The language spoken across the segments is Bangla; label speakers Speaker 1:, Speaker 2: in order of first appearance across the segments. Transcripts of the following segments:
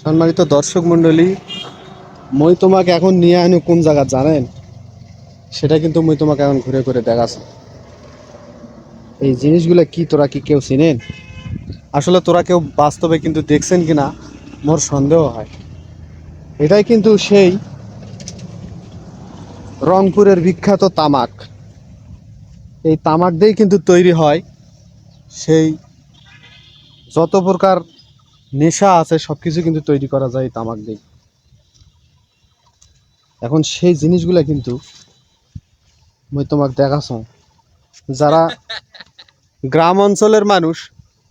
Speaker 1: সম্মানিত দর্শক মন্ডলী, মই তোমাকে এখন নিয়ে আনি কোন জায়গা জানেন? সেটা কিন্তু মই তোমাকে এখন ঘুরে ঘুরে দেখাচ্ছি। এই জিনিসগুলো কি তোরা কি কেউ চিনেন? আসলে তোরা কেউ বাস্তবে কিন্তু দেখছেন কিনা মোর সন্দেহ হয়। এটাই কিন্তু সেই রংপুরের বিখ্যাত তামাক। এই তামাক দিয়েই কিন্তু তৈরি হয় সেই যত প্রকার নেশা আছে সবকিছু কিন্তু তৈরি করা যায় এই তামাক দিয়ে। এখন সেই জিনিসগুলা কিন্তু মই তোমাকে দেখাচ্ছ। যারা গ্রাম অঞ্চলের মানুষ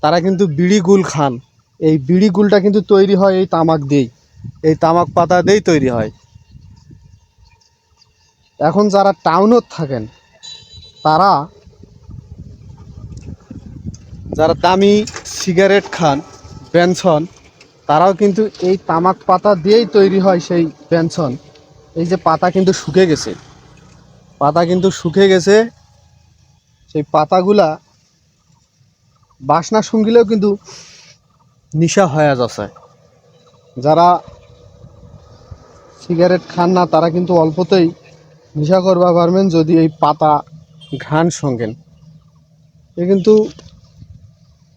Speaker 1: তারা কিন্তু বিড়ি গুল খান। এই বিড়ি গুলটা কিন্তু তৈরি হয় এই তামাক দিয়েই, এই তামাক পাতা দিয়েই তৈরি হয়। এখন যারা টাউনত থাকেন তারা যারা দামি সিগারেট খান, বেনসন, তারাও কিন্তু এই তামাক পাতা দিয়েই তৈরি হয় সেই বেনসন। এই যে পাতা কিন্তু শুকে গেছে, পাতা কিন্তু শুকে গেছে, সেই পাতাগুলা বাসনা শুঙ্গিলেও কিন্তু নেশা হয়ে যাচ্ছে। যারা সিগারেট খান না তারা কিন্তু অল্পতেই নেশা করবা পারবেন যদি এই পাতা ঘ্রাণ সঙ্গেন। এ কিন্তু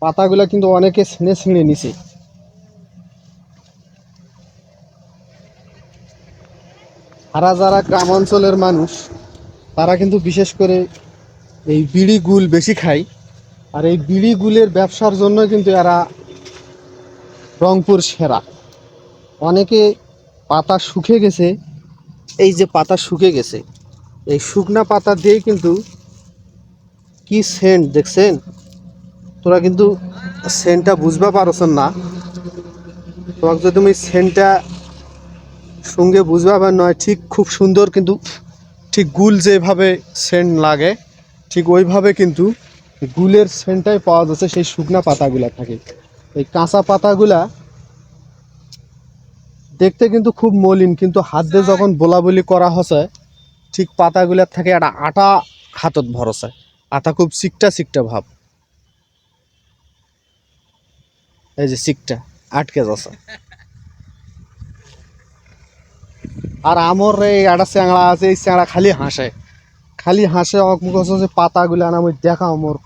Speaker 1: পাতাগুলা কিন্তু অনেকে ছিঁড়ে ছিঁড়ে নিছে। আর যারা গ্রাম অঞ্চলের মানুষ তারা কিন্তু বিশেষ করে এই বিড়ি গুল বেশি খায়। আর এই বিড়ি গুলের ব্যবসার জন্য কিন্তু এরা রংপুর সেরা। অনেকে পাতা শুকে গেছে, এই যে পাতা শুকে গেছে, এই শুকনা পাতা দিয়েই কিন্তু কি সেন্ট দেখছেন? তোরা কিন্তু সেন্টটা বুঝবা পারছ না। তোমাকে যদি তুমি সেন্টটা সঙ্গে বুঝবা বা নয়, ঠিক খুব সুন্দর কিন্তু ঠিক গুল যেভাবে সেন্ট লাগে ঠিক ওইভাবে কিন্তু গুলের সেন্টটাই পাওয়া যাচ্ছে সেই শুকনা পাতাগুলা থাকে। এই কাঁচা পাতাগুলা দেখতে কিন্তু খুব মলিন, কিন্তু হাত দিয়ে যখন বোলাবলি করা হচ্ছে ঠিক পাতাগুলার থেকে একটা আটা হাতত ভরসে, আটা খুব চিকটা চিকটা ভাব। এই যে চিকটা আটকে যাচ্ছে। আর আমর এই একটা চ্যাংড়া আছে, এই চ্যাংড়া খালি হাসে অকমুখ হচ্ছে যে পাতাগুলা না আমি দেখাও মোর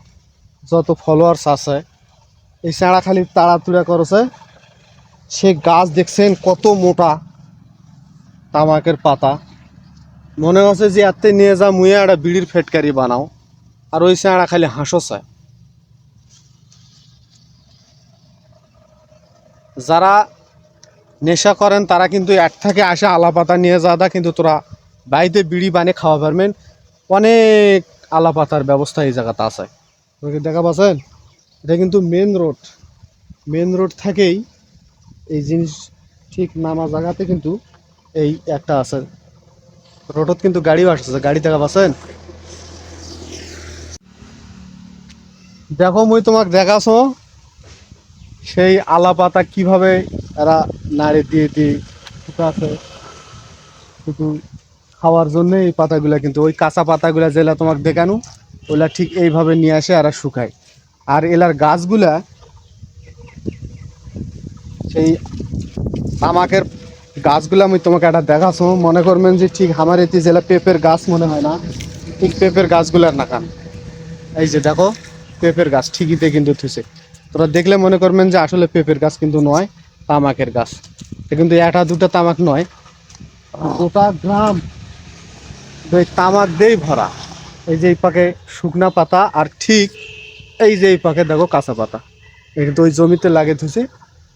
Speaker 1: যত ফলোয়ার্স আছে। এই চ্যাংড়া খালি তাড়াতুড়া করেছে। সে গাছ দেখছেন কত মোটা তামাকের পাতা, মনে হচ্ছে যে এতে নিয়ে যা মুয়ে একটা বিড়ির ফেটকারি বানাও। আর ওই চ্যাংড়া খালি হাসছে। যারা নেশা করেন তারা কিন্তু এক থেকে আসে আলা পাতা নিয়ে যাওয়া, কিন্তু তোরা বাড়িতে বিড়ি বানিয়ে খাওয়া পারবেন। অনেক আলা পাতার ব্যবস্থা এই জায়গাতে আছে। তোকে দেখা পাচ্ছেন? এটা কিন্তু মেন রোড থেকেই এই জিনিস ঠিক নামা জায়গাতে কিন্তু এই একটা আছে। রোডত কিন্তু গাড়িও আসছে, গাড়ি দেখা পাচ্ছেন? দেখো মুই তোমাকে দেখাছো সেই আলা পাতা কিভাবে এরা নাড়ে দিয়ে দিয়ে শুকাছে শুধু খাওয়ার জন্য। এই পাতাগুলা কিন্তু ওই কাঁচা পাতাগুলা যেগুলা তোমাকে দেখানো ওগুলা ঠিক এইভাবে নিয়ে আসে এরা শুকায়। আর এলার গাছগুলা সেই তামাকের গাছগুলা আমি তোমাকে একটা দেখাছো, মনে করবেন যে ঠিক আমার এতে জেলা পেঁপের গাছ মনে হয় না, ঠিক পেঁপের গাছগুলার নাকান। এই যে দেখো পেঁপের গাছ ঠিকইতে কিন্তু থুছে। তোরা দেখলে মনে করবেন যে আসলে পেঁপের গাছ, কিন্তু নয়, তামাকের গাছ। কিন্তু একটা দুটা তামাক নয়, গোটা গ্রাম ওই তামাক দিয়েই ভরা। এই যে এই পাকে শুকনা পাতা, আর ঠিক এই যে এই পাকে দেখো কাঁচা পাতা। এটা কিন্তু ওই জমিতে লাগে থুছে,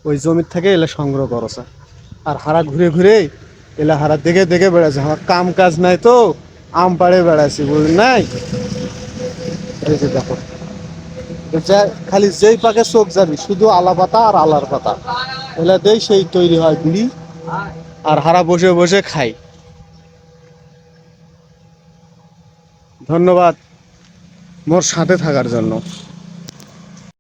Speaker 1: ওই জমির থেকে এলে সংগ্রহ করছে। আর হারা ঘুরে ঘুরে এলা হারা দেখে দেখে বেড়াচ্ছে। আমার কাম কাজ নাই তো আম পাড়ে বেড়াচ্ছি, বুঝলেন নাই? এই যে দেখো খালি যেই পাকে চোখ যাবি শুধু আলা পাতা আর আলার পাতা, এলা দেই সেই তৈরি হয় বিড়ি। আর হারা বসে বসে খাই। ধন্যবাদ মোর সাথে থাকার জন্য।